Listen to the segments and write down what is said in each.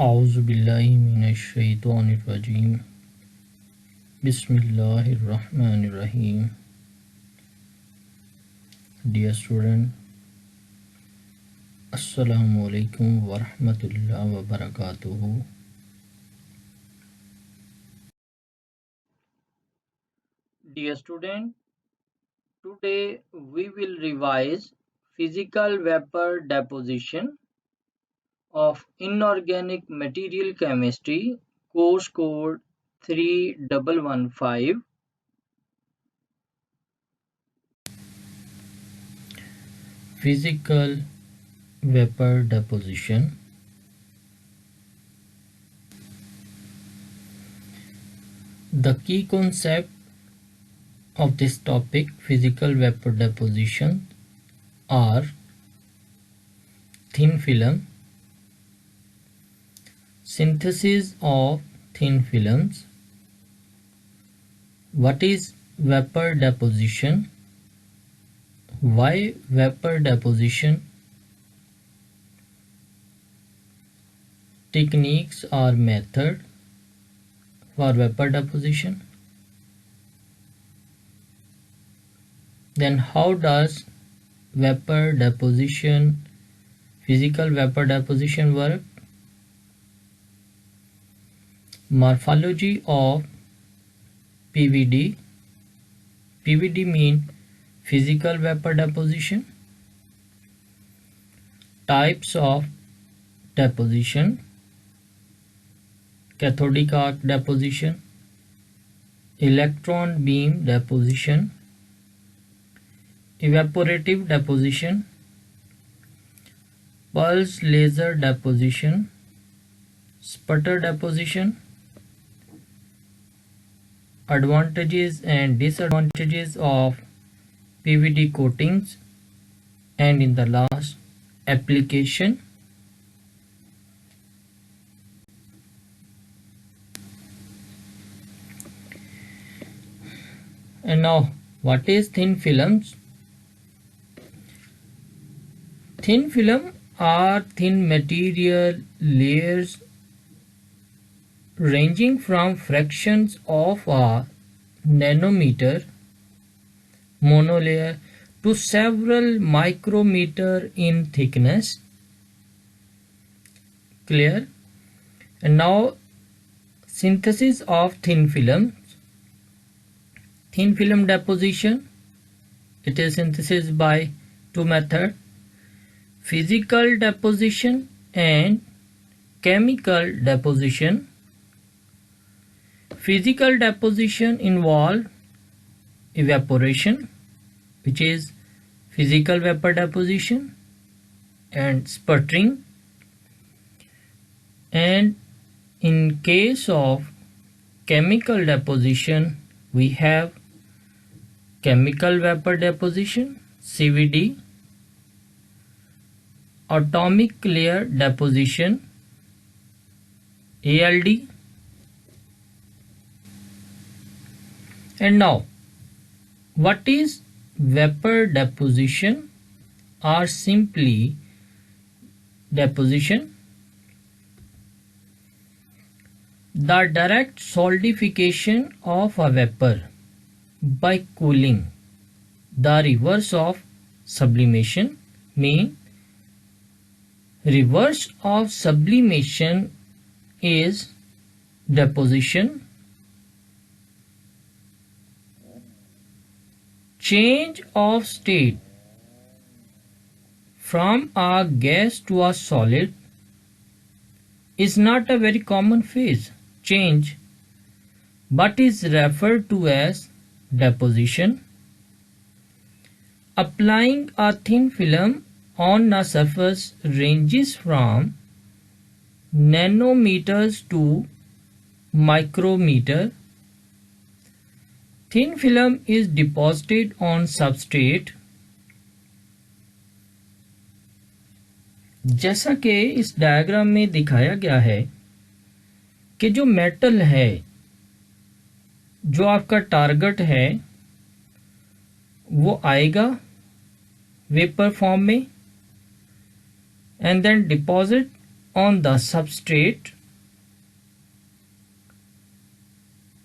औज़ु बिल्लाहि मिनश शैतानिर रजीम बिस्मिल्लाहिर रहमानिर रहीम Dear student, Assalamu alaikum wa rahmatullahi wa barakatuh. Dear student, today we will revise physical vapor deposition of inorganic material chemistry, course code 3115. Physical vapor deposition. The key concept of this topic, physical vapor deposition, are thin film, synthesis of thin films, what is vapor deposition, why vapor deposition, techniques or method for vapor deposition, then how does vapor deposition, physical vapor deposition work, morphology of PVD. PVD mean physical vapor deposition, types of deposition, cathodic arc deposition, electron beam deposition, evaporative deposition, pulse laser deposition, sputter deposition, advantages and disadvantages of PVD coatings, and in the last, application. And now, what is thin films? Thin film are thin material layers ranging from fractions of a nanometer monolayer to several micrometer in thickness. Clear? And now, synthesis of thin film. Thin film deposition, it is synthesis by two methods, physical deposition and chemical deposition. Physical deposition involve evaporation, which is physical vapor deposition, and sputtering. And in case of chemical deposition, we have chemical vapor deposition, CVD, atomic layer deposition, ALD. And now, what is vapor deposition or simply deposition? The direct solidification of a vapor by cooling. The reverse of sublimation means reverse of sublimation is deposition. Change of state from a gas to a solid is not a very common phase change, but is referred to as deposition. Applying a thin film on a surface ranges from nanometers to micrometer. Thin film is deposited on substrate. जैसा कि इस diagram में दिखाया गया है कि जो metal है, जो आपका टारगेट है, वो आएगा वेपर फॉर्म में and then deposit on the substrate.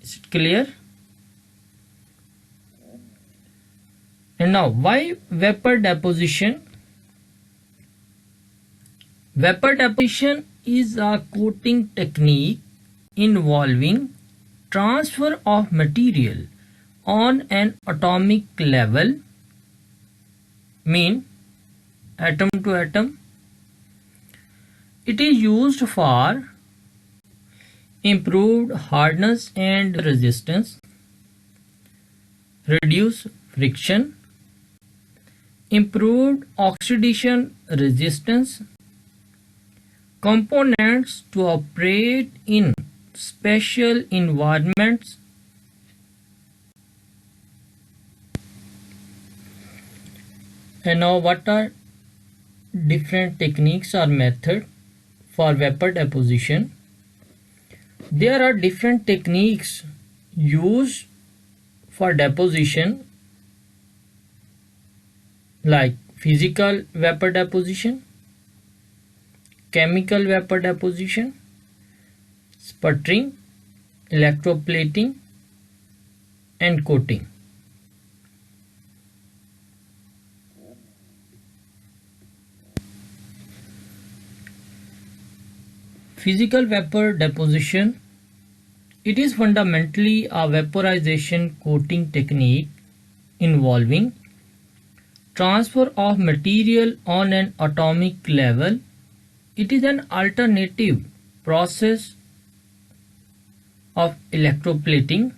Is it clear? And now, why vapor deposition? Vapor deposition is a coating technique involving transfer of material on an atomic level, mean atom to atom. It is used for improved hardness and resistance, reduce friction, improved oxidation resistance, components to operate in special environments. And now, what are different techniques or method for vapor deposition? There are different techniques used for deposition, like physical vapor deposition, chemical vapor deposition, sputtering, electroplating, and coating. Physical vapor deposition, it is fundamentally a vaporization coating technique involving transfer of material on an atomic level. It is an alternative process of electroplating.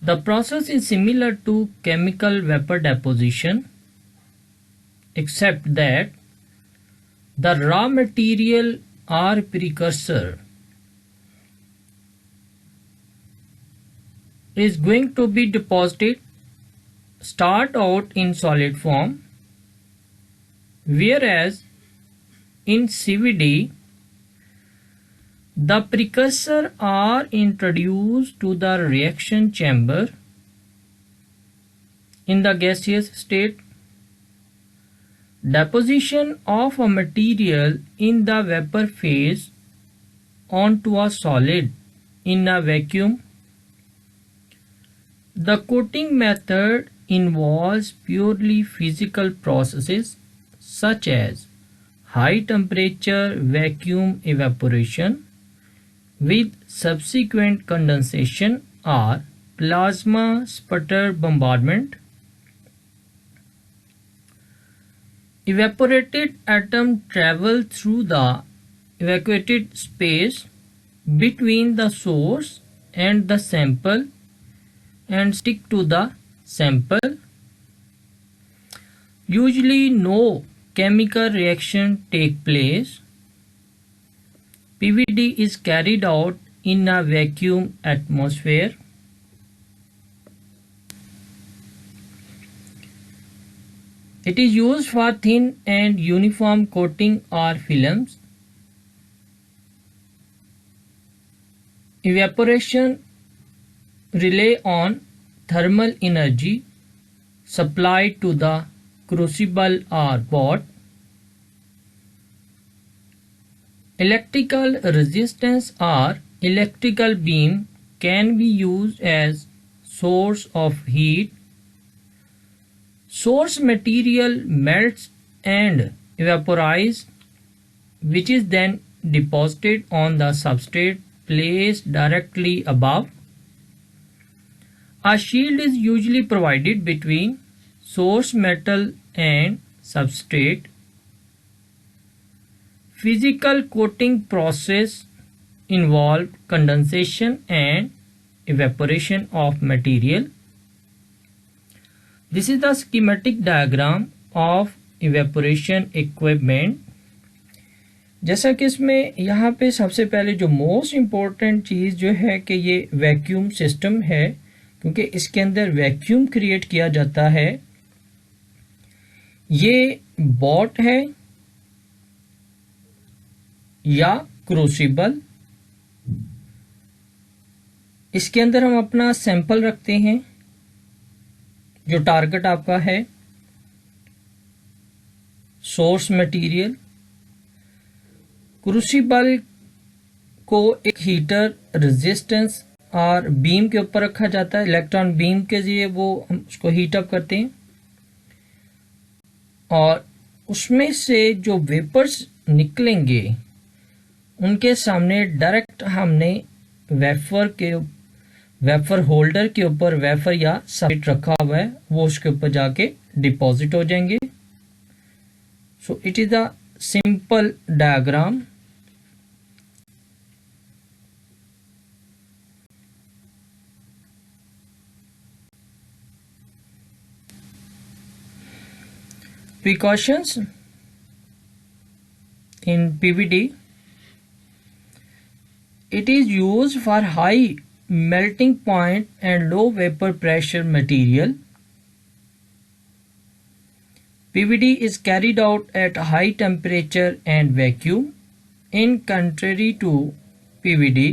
The process is similar to chemical vapor deposition, except that the raw material or precursor is going to be deposited, start out in solid form, whereas in CVD the precursor are introduced to the reaction chamber in the gaseous state. Deposition of a material in the vapor phase onto a solid in a vacuum. The coating method involves purely physical processes such as high temperature vacuum evaporation with subsequent condensation or plasma sputter bombardment. Evaporated atom travel through the evacuated space between the source and the sample and stick to the sample. Usually no chemical reaction take place. PVD is carried out in a vacuum atmosphere. It is used for thin and uniform coating or films. Evaporation rely on thermal energy supplied to the crucible or pot. Electrical resistance or electrical beam can be used as source of heat. Source material melts and evaporizes, which is then deposited on the substrate placed directly above. A shield is usually provided between source metal and substrate. Physical coating process involve condensation and evaporation of material. This is the schematic diagram of evaporation equipment. जैसा कि इसमें यहाँ पे सबसे पहले जो most important चीज़ जो है कि ये वैक्यूम सिस्टम है, क्योंकि इसके अंदर वैक्यूम क्रिएट किया जाता है. ये बॉट है या क्रूसिबल. इसके अंदर हम अपना सैंपल रखते हैं जो टारगेट आपका है सोर्स मटेरियल. क्रूसिबल को एक हीटर रेजिस्टेंस और बीम के ऊपर रखा जाता है, इलेक्ट्रॉन बीम के लिए वो हम उसको हीट अप करते हैं और उसमें से जो वेपर्स निकलेंगे उनके सामने डायरेक्ट हमने वेफर होल्डर के ऊपर वेफर या सब्सट्रेट रखा हुआ है, वो उसके ऊपर जाके डिपॉजिट हो जाएंगे। So it is a simple diagram. Precautions in PVD. It is used for high melting point and low vapor pressure material. PVD is carried out at high temperature and vacuum. In contrary to PVD,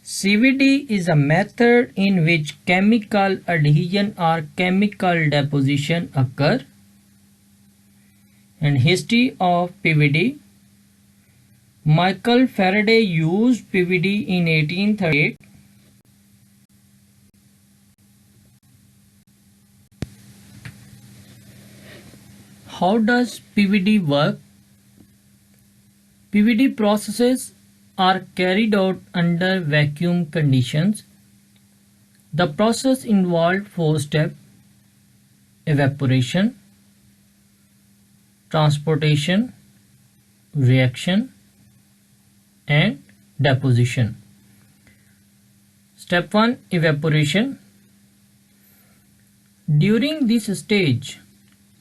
CVD is a method in which chemical adhesion or chemical deposition occur. And history of PVD. Michael Faraday used PVD in 1838. How does PVD work? PVD processes are carried out under vacuum conditions. The process involved 4 steps: evaporation, transportation, reaction and deposition. Step 1, evaporation. During this stage,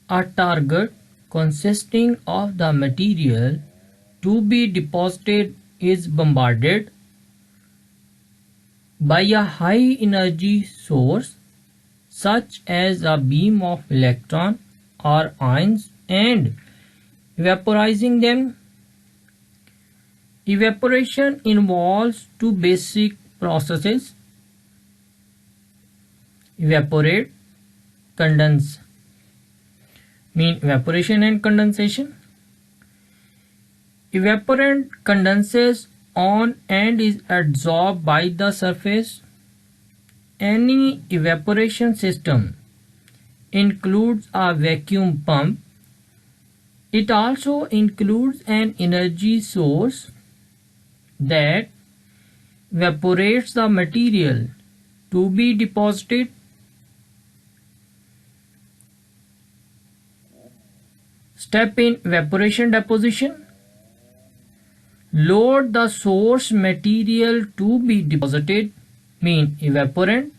a target consisting of the material to be deposited is bombarded by a high energy source such as a beam of electron or ions and vaporizing them. Evaporation involves 2 basic processes: evaporate, condense. Mean evaporation and condensation. Evaporant condenses on and is adsorbed by the surface. Any evaporation system includes a vacuum pump. It also includes an energy source that evaporates the material to be deposited. Step in evaporation deposition. Load the source material to be deposited, mean evaporant,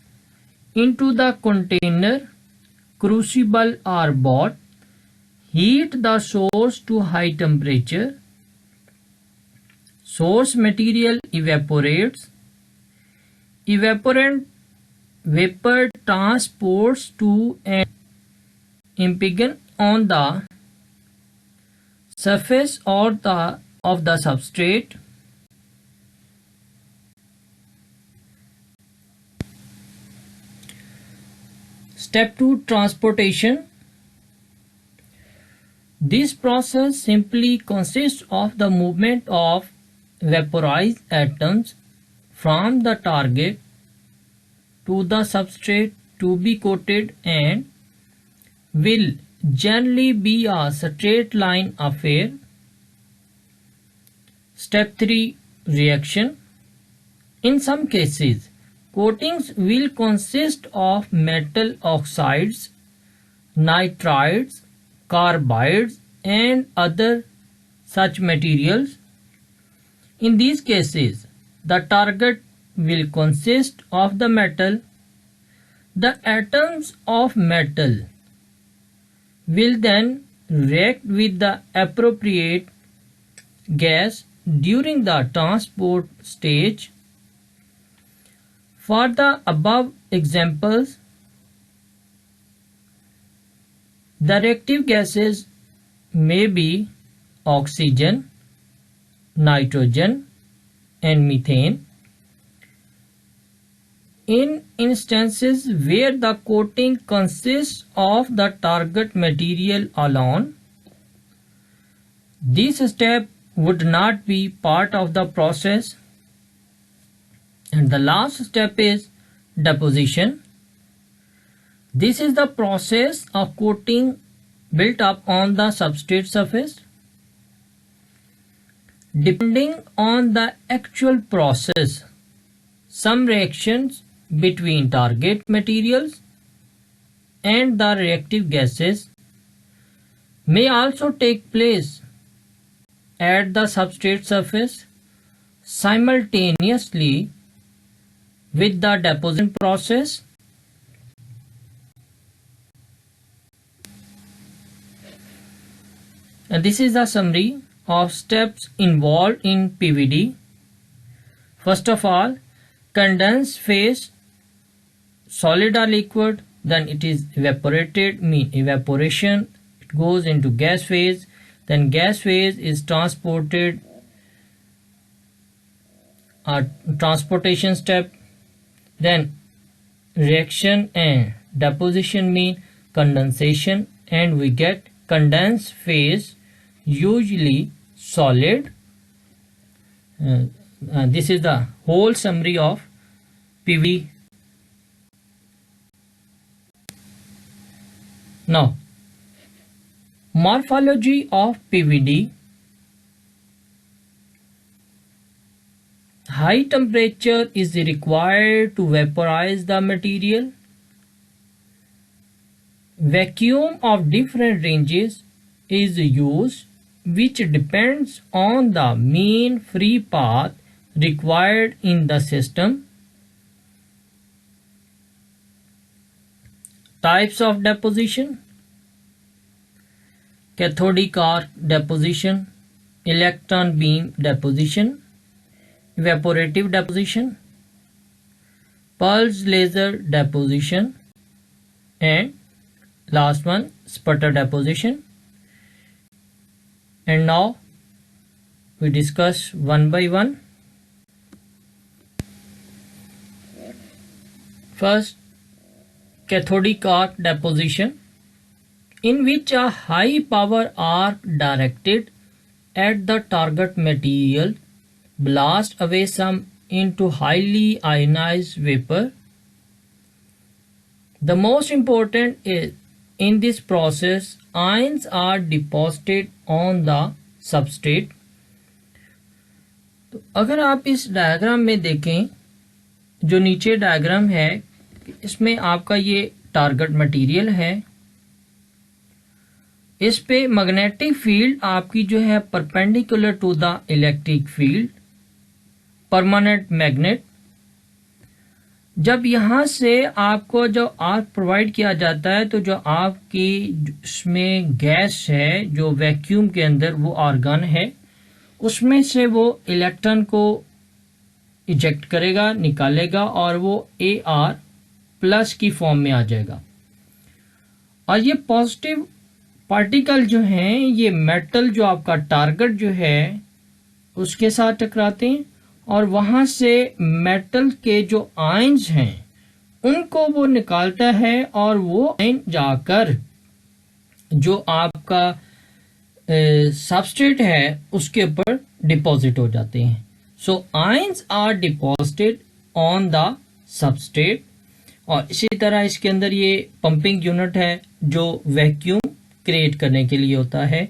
into the container, crucible or pot. Heat the source to high temperature. Source material evaporates. Evaporant vapor transports to an impingement on the surface or of the substrate. Step 2, transportation. This process simply consists of the movement of vaporized atoms from the target to the substrate to be coated and will generally be a straight line affair. Step 3, reaction. In some cases, coatings will consist of metal oxides, nitrides, carbides and other such materials. In these cases, the target will consist of the metal. The atoms of metal will then react with the appropriate gas during the transport stage. For the above examples, the reactive gases may be oxygen, nitrogen and methane. In instances where the coating consists of the target material alone, this step would not be part of the process. And the last step is deposition. This is the process of coating built up on the substrate surface. Depending on the actual process, some reactions between target materials and the reactive gases may also take place at the substrate surface simultaneously with the deposition process. And this is the summary of steps involved in PVD. First of all, condensed phase, solid or liquid, then it is evaporated, mean evaporation, it goes into gas phase, then gas phase is transported, transportation step, then reaction and deposition mean condensation, and we get condensed phase, usually solid. This is the whole summary of PVD. Now, morphology of PVD. High temperature is required to vaporize the material. Vacuum of different ranges is used, which depends on the mean free path required in the system. Types of deposition: cathodic arc deposition, electron beam deposition, evaporative deposition, pulse laser deposition, and last one, sputter deposition. And now we discuss one by one. First, cathodic arc deposition, in which a high power arc directed at the target material blasts away some into highly ionized vapor. The most important is, in this process, ions are deposited on the substrate. तो अगर आप इस diagram में देखें, जो नीचे diagram है, इसमें आपका ये टारगेट मटेरियल है, इस पे मैग्नेटिक फील्ड आपकी जो है perpendicular to the electric field, permanent magnet. जब यहाँ से आपको जो आर्क प्रोवाइड किया जाता है, तो जो आपकी इसमें गैस है जो वैक्यूम के अंदर वो आर्गन है, उसमें से वो इलेक्ट्रॉन को इजेक्ट करेगा, निकालेगा, और वो AR प्लस की फॉर्म में आ जाएगा। और ये पॉजिटिव पार्टिकल जो हैं, ये मेटल जो आपका टारगेट जो है उसके साथ टकराते हैं, और वहां से मेटल के जो आयंस हैं उनको वो निकालता है, और वो आयन जाकर जो आपका सबस्ट्रेट है उसके ऊपर डिपॉजिट हो जाते हैं। So ions are deposited on the substrate. और इसी तरह इसके अंदर ये पंपिंग यूनिट है जो वैक्यूम क्रिएट करने के लिए होता है।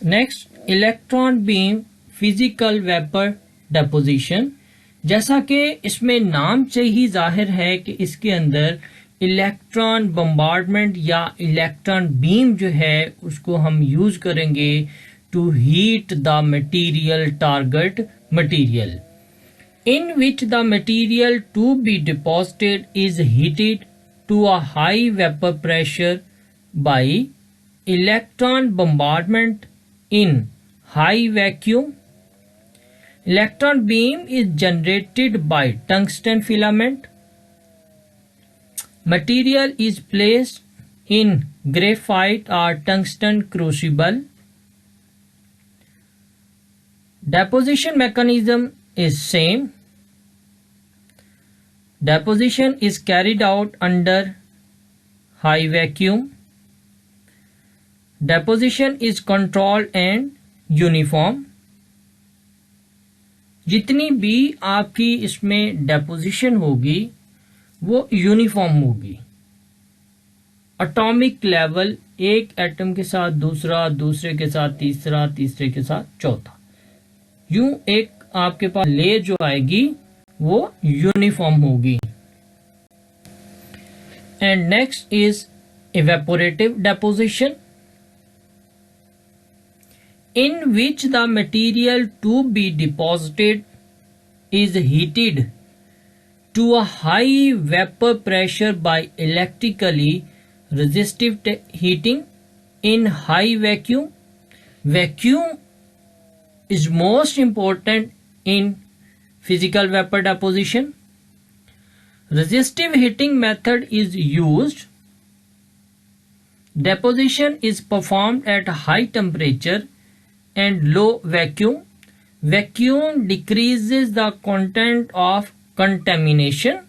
Next, electron beam physical vapour deposition. जैसा कि इसमें नाम से ही जाहिर है कि इसके अंदर इलेक्ट्रॉन बम्बार्डमेंट या इलेक्ट्रॉन बीम जो है उसको हम यूज करेंगे to heat the material, target material, in which the material to be deposited is heated to a high vapor pressure by electron bombardment in high vacuum. Electron beam is generated by tungsten filament. Material is placed in graphite or tungsten crucible. Deposition mechanism is same. Deposition is carried out under high vacuum. Deposition is controlled and uniform. जितनी भी आपकी इसमें deposition होगी वो uniform होगी। Atomic level, एक atom के साथ दूसरा, दूसरे के साथ तीसरा, तीसरे के साथ चौथा, यूं एक आपके पास लेयर जो आएगी वो यूनिफॉर्म होगी। And next is evaporative deposition, in which the material to be deposited is heated to a high vapor pressure by electrically resistive heating in high vacuum. Vacuum is most important in physical vapor deposition. Resistive heating method is used. Deposition is performed at high temperature and low vacuum. Vacuum decreases the content of contamination.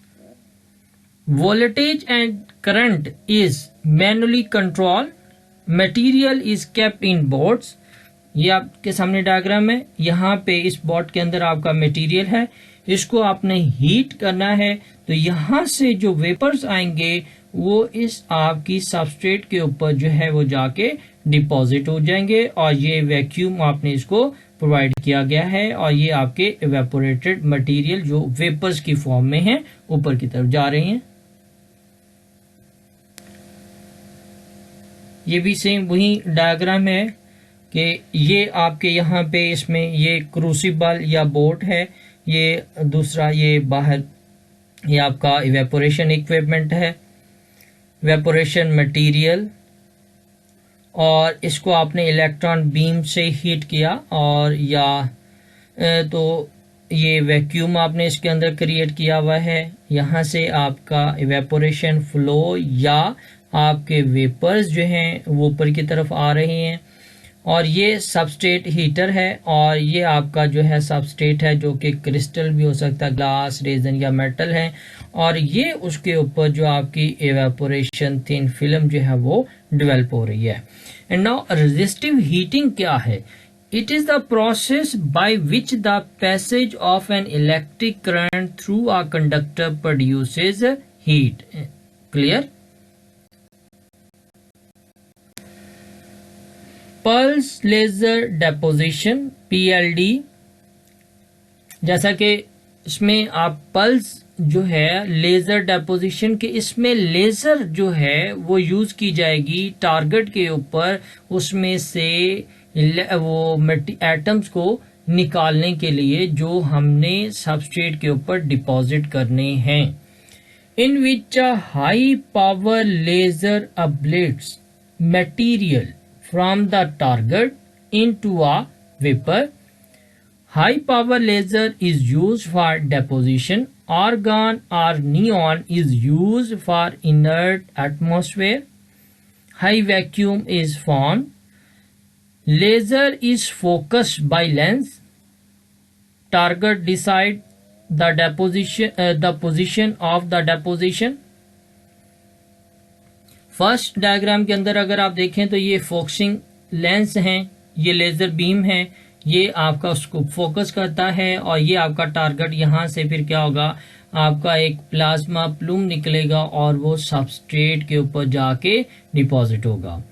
Voltage and current is manually controlled. Material is kept in boards. ये आपके सामने diagram है। यहाँ पे इस board के अंदर आपका मटेरियल है, इसको आपने हीट करना है तो यहाँ से जो वेपर्स आएंगे वो इस आपकी सबस्ट्रेट के ऊपर जो है वो जाके डिपॉजिट हो जाएंगे और ये वैक्यूम आपने इसको प्रोवाइड किया गया है और ये आपके इवेपोरेटेड मटेरियल जो वेपर्स की फॉर्म में है ऊपर की तरफ जा रहे हैं। ये भी सेम वही डायग्राम है कि ये आपके यहाँ पे इसमें ये क्रूसिबल या बोट है, ये दूसरा ये बाहर ये आपका इवेपोरेशन इक्विपमेंट है, इवेपोरेशन मटेरियल, और इसको आपने इलेक्ट्रॉन बीम से हीट किया और या तो ये वैक्यूम आपने इसके अंदर क्रिएट किया हुआ है। यहाँ से आपका इवेपोरेशन फ्लो या आपके वेपर्स जो हैं वो ऊपर की तरफ आ रहे हैं और ये सबस्ट्रेट हीटर है और ये आपका जो है सबस्ट्रेट है जो कि क्रिस्टल भी हो सकता है, ग्लास, रेजन या मेटल है, और ये उसके ऊपर जो आपकी इवेपोरेशन थिन फिल्म जो है वो डेवलप हो रही है। एंड नाउ रेजिस्टिव हीटिंग क्या है? It is the process by which the passage of an electric current through a conductor produces heat. Clear? Pulse laser deposition PLD, जैसा कि इसमें आप पल्स जो है लेजर डेपोजिशन के, इसमें लेजर जो है वो यूज की जाएगी टारगेट के ऊपर, उसमें से वो एटम्स को निकालने के लिए जो हमने सबस्ट्रेट के ऊपर डिपॉजिट करने हैं। In which a high power laser ablates material from the target into a vapor. High power laser is used for deposition. Argon or neon is used for inert atmosphere. High vacuum is formed. Laser is focused by lens. Target decide the position of the deposition. First diagram के अंदर अगर आप देखें तो ये focusing lens हैं, ये laser beam है, ये आपका उसको फोकस करता है और ये आपका टारगेट, यहाँ से फिर क्या होगा आपका एक प्लाज्मा प्लूम निकलेगा और वो सबस्ट्रेट के ऊपर जाके डिपॉजिट होगा।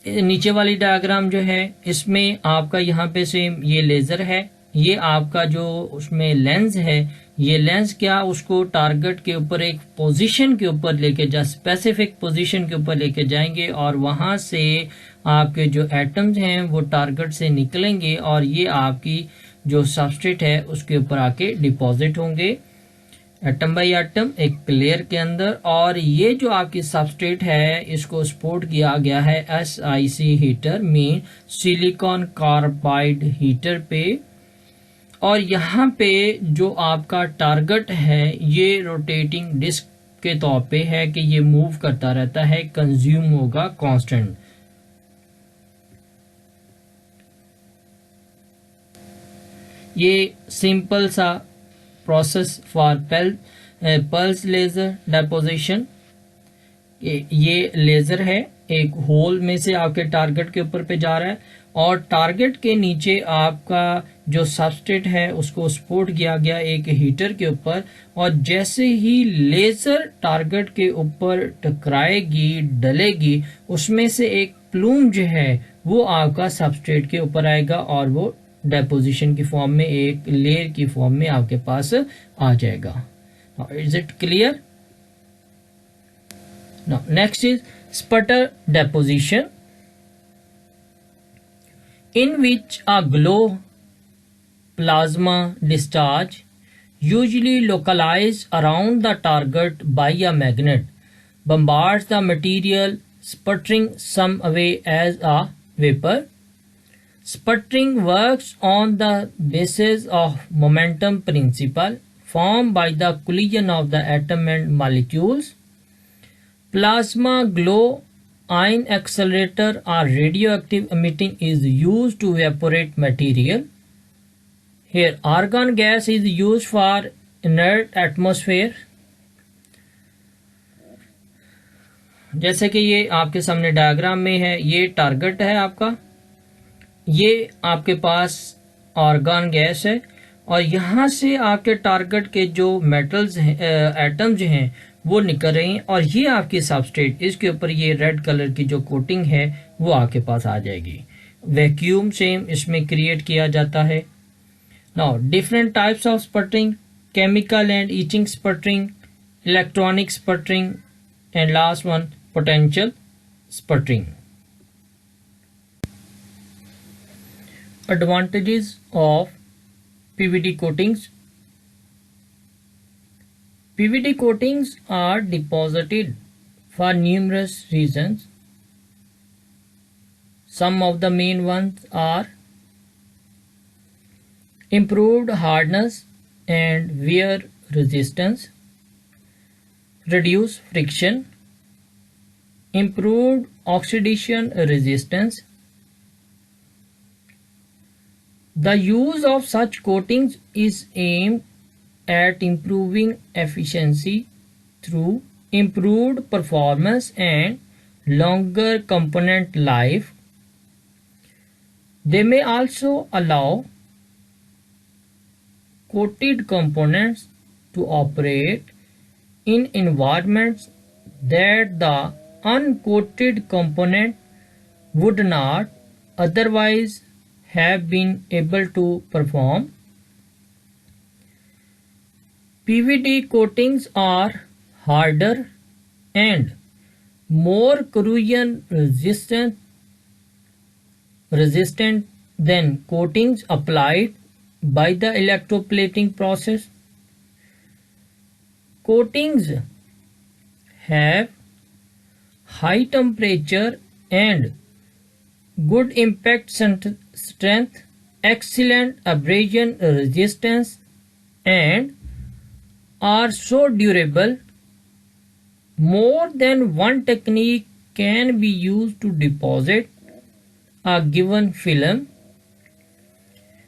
नीचे वाली डायग्राम जो है इसमें आपका यहाँ पे सेम ये लेजर है, ये आपका जो उसमें लेंस है, ये लेंस क्या उसको टारगेट के ऊपर एक पोजीशन के ऊपर लेके जा, स्पेसिफिक पोजीशन के ऊपर लेके जाएंगे और वहां से आपके जो एटम्स हैं वो टारगेट से निकलेंगे और ये आपकी जो सबस्ट्रेट है उसके ऊपर आके डिपॉजिट होंगे एटम बाय एटम एक लेयर के अंदर। और ये जो आपकी सबस्ट्रेट है इसको सपोर्ट किया गया है SiC हीटर में, सिलिकॉन कार्बाइड हीटर पे, और यहाँ पे जो आपका टारगेट है ये रोटेटिंग डिस्क के तौर पे है कि ये मूव करता रहता है, कंज्यूम होगा कांस्टेंट। ये सिंपल सा process for pulse laser deposition. ये लेजर है एक होल में से आपके टारगेट के ऊपर पे जा रहा है और टारगेट के नीचे आपका जो सबस्ट्रेट है उसको सपोर्ट किया गया एक हीटर के ऊपर, और जैसे ही लेज़र टारगेट के ऊपर टकराएगी डलेगी उसमें से एक प्लूम जो है वो आपका सबस्ट्रेट के ऊपर आएगा और वो डेपोजिशन की फॉर्म में एक लेयर की फॉर्म में आपके पास आ जाएगा. Is it clear? Now next is sputter deposition, in which a glow plasma discharge, usually localized around the target by a magnet, bombards the material, sputtering some away as a vapor. Sputtering works on the basis of momentum principle formed by the collision of the atom and molecules. Plasma glow ion accelerator or radioactive emitting is used to evaporate material. Here argon gas is used for inert atmosphere. जैसे कि ये आपके सामने diagram में है, ये target है आपका, ये आपके पास आर्गन गैस है और यहाँ से आपके टारगेट के जो मेटल्स हैं, एटम जो हैं वो निकल रहे हैं और ये आपकी सबस्ट्रेट, इसके ऊपर ये रेड कलर की जो कोटिंग है वो आपके पास आ जाएगी. वैक्यूम सेम इसमें क्रिएट किया जाता है. Now different types of sputtering, chemical and itching sputtering, electronic sputtering and last one potential sputtering. Advantages of PVD coatings. PVD coatings are deposited for numerous reasons. Some of the main ones are improved hardness and wear resistance, reduced friction, improved oxidation resistance. The use of such coatings is aimed at improving efficiency through improved performance and longer component life. They may also allow coated components to operate in environments that the uncoated component would not otherwise have been able to perform. PVD coatings are harder and more corrosion resistant than coatings applied by the electroplating process. Coatings have high temperature and good impact strength, excellent abrasion resistance, and are so durable. More than one technique can be used to deposit a given film.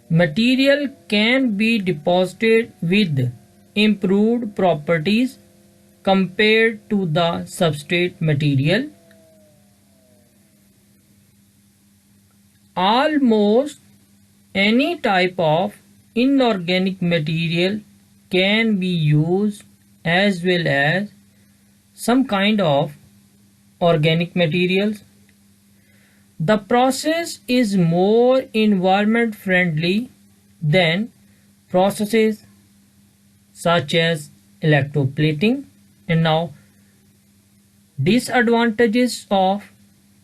Material can be deposited with improved properties compared to the substrate material. Almost any type of inorganic material can be used as well as some kind of organic materials. The process is more environment friendly than processes such as electroplating. And now, disadvantages of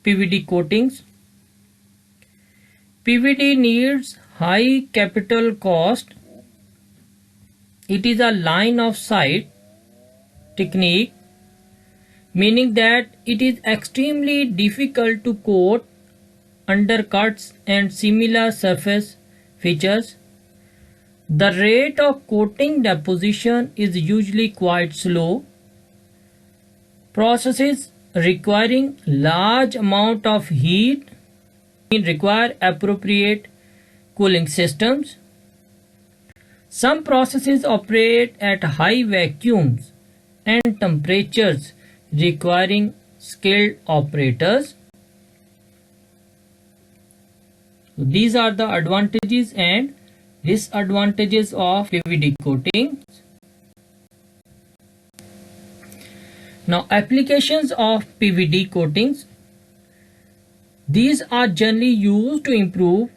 PVD coatings. PVD needs high capital cost. It is a line of sight technique, meaning that it is extremely difficult to coat undercuts and similar surface features. The rate of coating deposition is usually quite slow. Processes requiring large amount of heat require appropriate cooling systems. Some processes operate at high vacuums and temperatures requiring skilled operators. These are the advantages and disadvantages of PVD coating. Now, applications of PVD coatings. These are generally used to improve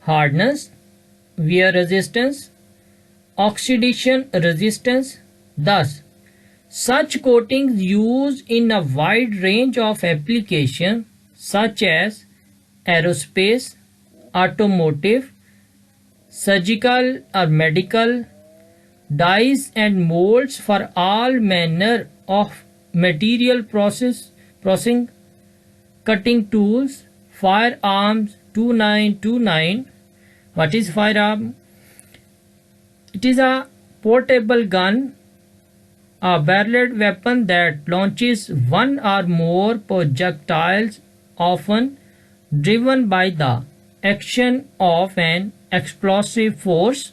hardness, wear resistance, oxidation resistance. Thus, such coatings used in a wide range of applications such as aerospace, automotive, surgical or medical, dyes and molds for all manner of material processing, cutting tools, firearms 2929. What is firearm? It is a portable gun, a barreled weapon that launches one or more projectiles, often driven by the action of an explosive force.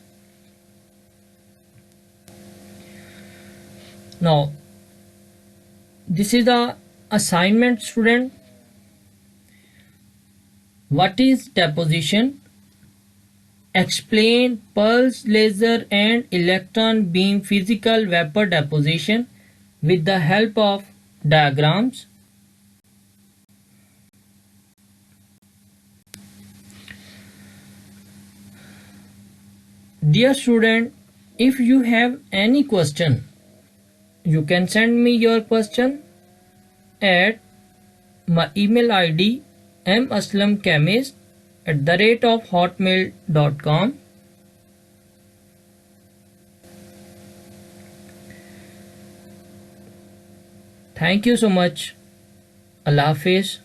Now, this is the assignment, student. What is deposition? Explain pulse, laser and electron beam physical vapor deposition with the help of diagrams. Dear student, if you have any question, you can send me your question at my email ID maslamchemist@hotmail.com. Thank you so much. Allah Hafiz.